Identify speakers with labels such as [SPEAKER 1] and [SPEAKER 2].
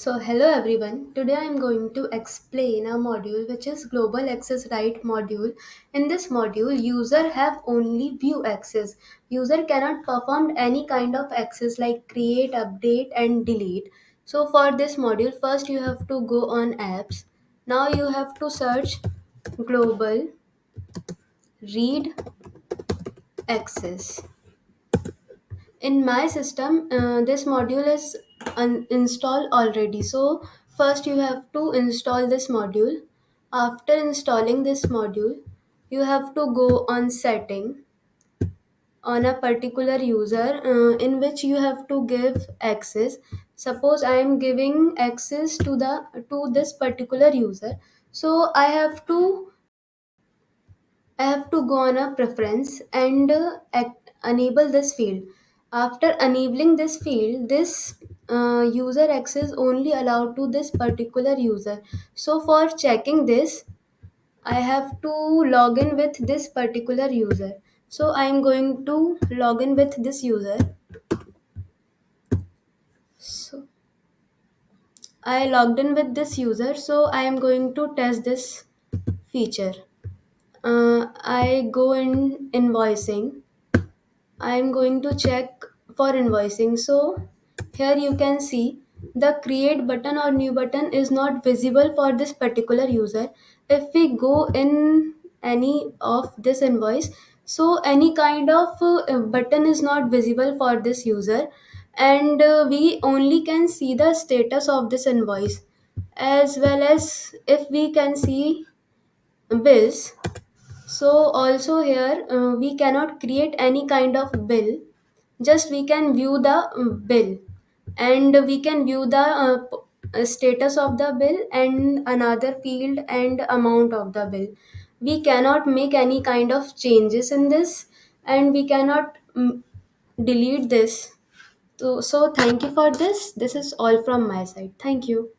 [SPEAKER 1] Hello everyone. Today I am going to explain a module which is Global Access Right module. In this module, user have only view access. User cannot perform any kind of access like create, update and delete. So for this module, first you have to go on apps. Now you have to search Global Read Access. In my system, this module is installed already. So first you have to install this module. After installing this module, you have to go on setting on a particular user in which you have to give access. Suppose I am giving access to this particular user, so I have to go on a preference and enable this field. After enabling this field, this user access only allowed to this particular user. So for checking this, I have to log in with this particular user. So I am going to log in with this user. So I logged in with this user. So I am going to test this feature. I go in invoicing. I'm going to check for invoicing. So here you can see the create button or new button is not visible for this particular user. If we go in any of this invoice, so any kind of button is not visible for this user, and we only can see the status of this invoice, as well as if we can see bills. So also here we cannot create any kind of bill, just we can view the bill, and we can view the status of the bill and another field and amount of the bill. We cannot make any kind of changes in this, and we cannot delete this. So thank you for this. This is all from my side. Thank you.